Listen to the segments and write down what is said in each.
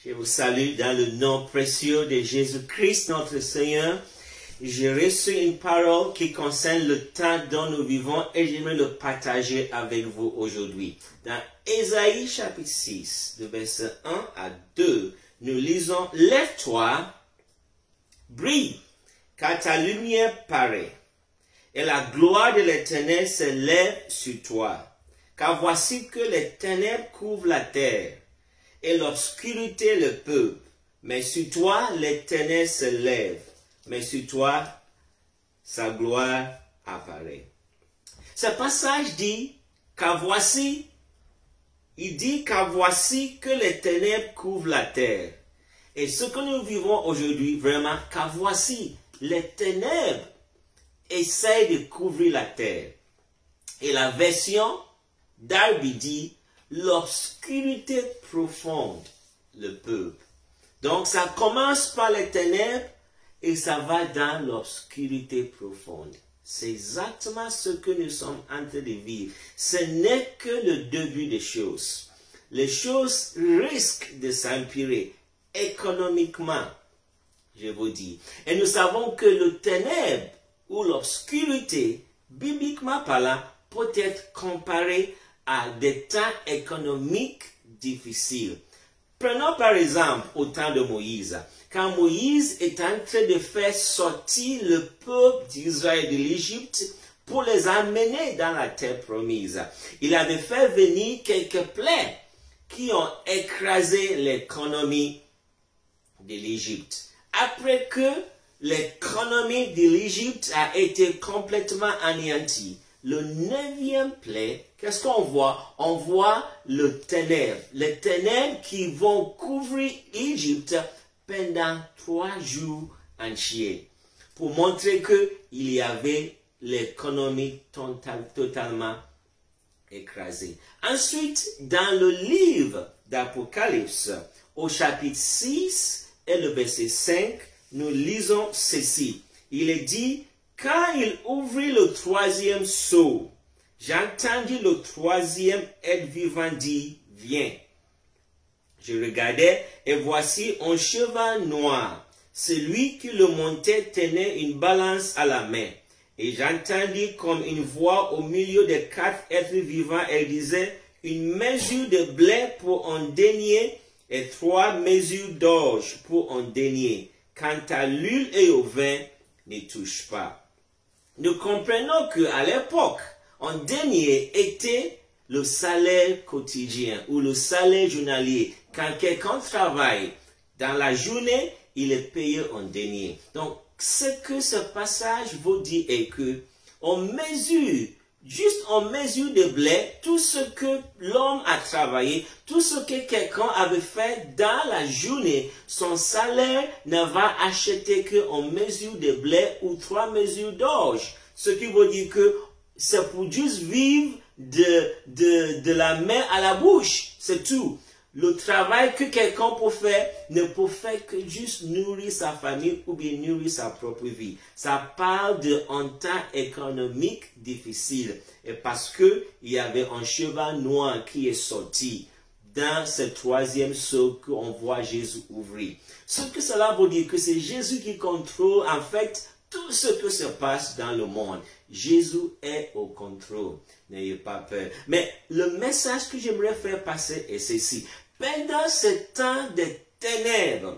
Je vous salue dans le nom précieux de Jésus-Christ, notre Seigneur. J'ai reçu une parole qui concerne le temps dont nous vivons et j'aimerais le partager avec vous aujourd'hui. Dans Ésaïe chapitre 6, de verset 1 à 2, nous lisons « Lève-toi, brille, car ta lumière paraît, et la gloire de l'Éternel s'élève sur toi. Car voici que les ténèbres couvrent la terre, et l'obscurité le peuple. Mais sur toi, l'Éternel se lève. Mais sur toi, sa gloire apparaît. » Ce passage dit, car voici, il dit, car voici que les ténèbres couvrent la terre. Et ce que nous vivons aujourd'hui, vraiment, car voici, les ténèbres essayent de couvrir la terre. Et la version d'Arby dit, l'obscurité profonde, le peuple. Donc ça commence par les ténèbres et ça va dans l'obscurité profonde. C'est exactement ce que nous sommes en train de vivre. Ce n'est que le début des choses. Les choses risquent de s'empirer économiquement, je vous dis. Et nous savons que le ténèbre ou l'obscurité, bibliquement parlant, peut être comparé à des temps économiques difficiles. Prenons par exemple au temps de Moïse. Quand Moïse est en train de faire sortir le peuple d'Israël de l'Égypte pour les amener dans la terre promise, il avait fait venir quelques plaies qui ont écrasé l'économie de l'Égypte. Après que l'économie de l'Égypte a été complètement anéantie, le 9e plaie, qu'est-ce qu'on voit? On voit le ténèbre. Les ténèbres qui vont couvrir l'Égypte pendant 3 jours entiers. Pour montrer qu'il y avait l'économie totalement écrasée. Ensuite, dans le livre d'Apocalypse, au chapitre 6 et le verset 5, nous lisons ceci. Il est dit, quand il ouvrit le 3e sceau, j'entendis le 3e être vivant dire, viens. Je regardais et voici un cheval noir. Celui qui le montait tenait une balance à la main. Et j'entendis comme une voix au milieu des 4 êtres vivants, elle disait, une mesure de blé pour un denier et 3 mesures d'orge pour un denier. Quant à l'huile et au vin, ne touche pas. Nous comprenons qu'à l'époque, un denier était le salaire quotidien ou le salaire journalier. Quand quelqu'un travaille dans la journée, il est payé en denier. Donc, ce que ce passage vous dit est que on mesure, juste en mesure de blé, tout ce que l'homme a travaillé, tout ce que quelqu'un avait fait dans la journée, son salaire ne va acheter qu'en mesure de blé ou 3 mesures d'orge. Ce qui veut dire que c'est pour juste vivre de la main à la bouche, c'est tout. Le travail que quelqu'un peut faire ne peut faire que juste nourrir sa famille ou bien nourrir sa propre vie. Ça parle d'un temps économique difficile. Et parce qu'il y avait un cheval noir qui est sorti dans ce 3e sceau qu'on voit Jésus ouvrir. Ce que cela veut dire que c'est Jésus qui contrôle en fait tout ce que se passe dans le monde. Jésus est au contrôle. N'ayez pas peur. Mais le message que j'aimerais faire passer est ceci. Pendant ce temps de ténèbres,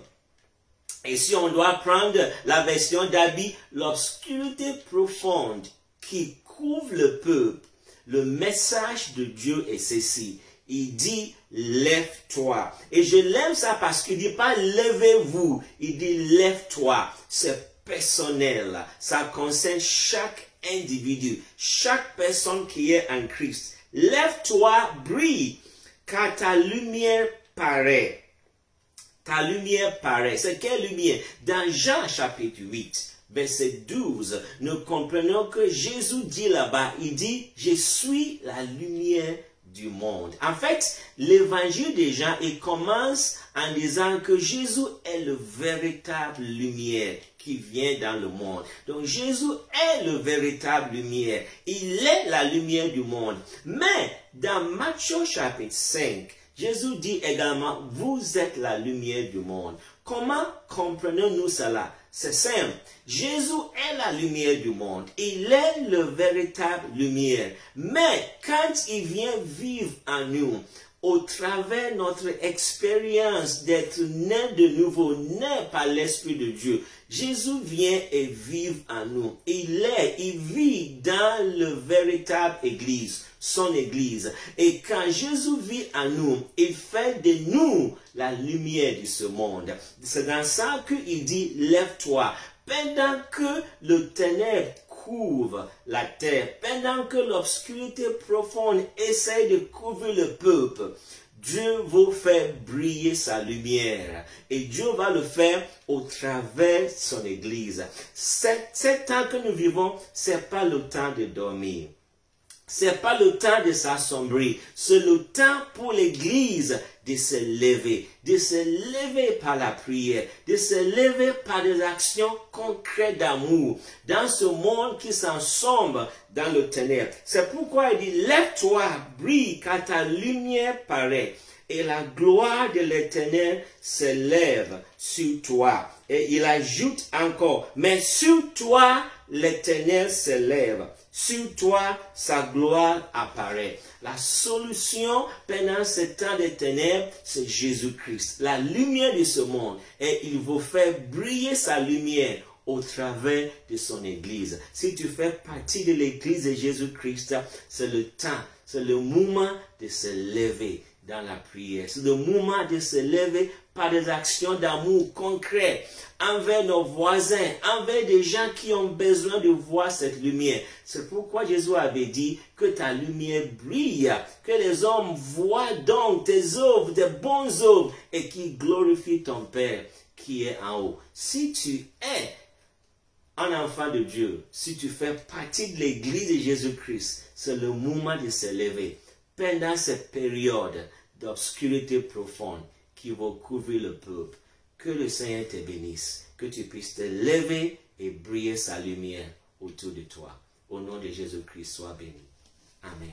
et si on doit prendre la version d'Abi, l'obscurité profonde qui couvre le peuple, le message de Dieu est ceci. Il dit, lève-toi. Et je l'aime ça parce qu'il ne dit pas levez-vous. Il dit, lève-toi. C'est personnel. Ça concerne chaque individu, chaque personne qui est en Christ. Lève-toi, brille, car ta lumière paraît. Ta lumière paraît. C'est quelle lumière? Dans Jean chapitre 8, verset 12, nous comprenons que Jésus dit là-bas, il dit, je suis la lumière du monde. En fait, l'évangile de Jean, il commence en disant que Jésus est le véritable lumière qui vient dans le monde. Donc Jésus est le véritable lumière. Il est la lumière du monde. Mais dans Matthieu chapitre 5, Jésus dit également, vous êtes la lumière du monde. Comment comprenons-nous cela? C'est simple. Jésus est la lumière du monde. Il est le véritable lumière. Mais quand il vient vivre en nous, au travers de notre expérience d'être né de nouveau, né par l'Esprit de Dieu, Jésus vient et vit en nous. Il vit dans le véritable Église, son Église. Et quand Jésus vit en nous, il fait de nous la lumière de ce monde. C'est dans ça qu'il dit, lève-toi. Pendant que le ténèbre couvre la terre, pendant que l'obscurité profonde essaie de couvrir le peuple, Dieu va faire briller sa lumière. Et Dieu va le faire au travers de son Église. Cet temps que nous vivons, ce n'est pas le temps de dormir. Ce n'est pas le temps de s'assombrer. C'est le temps pour l'Église de se lever par la prière, de se lever par des actions concrètes d'amour dans ce monde qui s'ensombre dans le ténèbre. C'est pourquoi il dit, lève-toi, brille, car ta lumière paraît, et la gloire de l'Éternel s'élève sur toi. Et il ajoute encore, mais sur toi, l'Éternel s'élève. Sur toi, sa gloire apparaît. La solution pendant ce temps de ténèbres, c'est Jésus-Christ, la lumière de ce monde. Et il va faire briller sa lumière au travers de son Église. Si tu fais partie de l'Église de Jésus-Christ, c'est le temps, c'est le moment de se lever dans la prière. C'est le moment de se lever par des actions d'amour concrètes envers nos voisins, envers des gens qui ont besoin de voir cette lumière. C'est pourquoi Jésus avait dit que ta lumière brille, que les hommes voient donc tes œuvres, tes bonnes œuvres, et qui glorifient ton Père qui est en haut. Si tu es un enfant de Dieu, si tu fais partie de l'Église de Jésus-Christ, c'est le moment de se lever pendant cette période d'obscurité profonde qui va couvrir le peuple. Que le Seigneur te bénisse, que tu puisses te lever et briller sa lumière autour de toi. Au nom de Jésus-Christ, sois béni. Amen.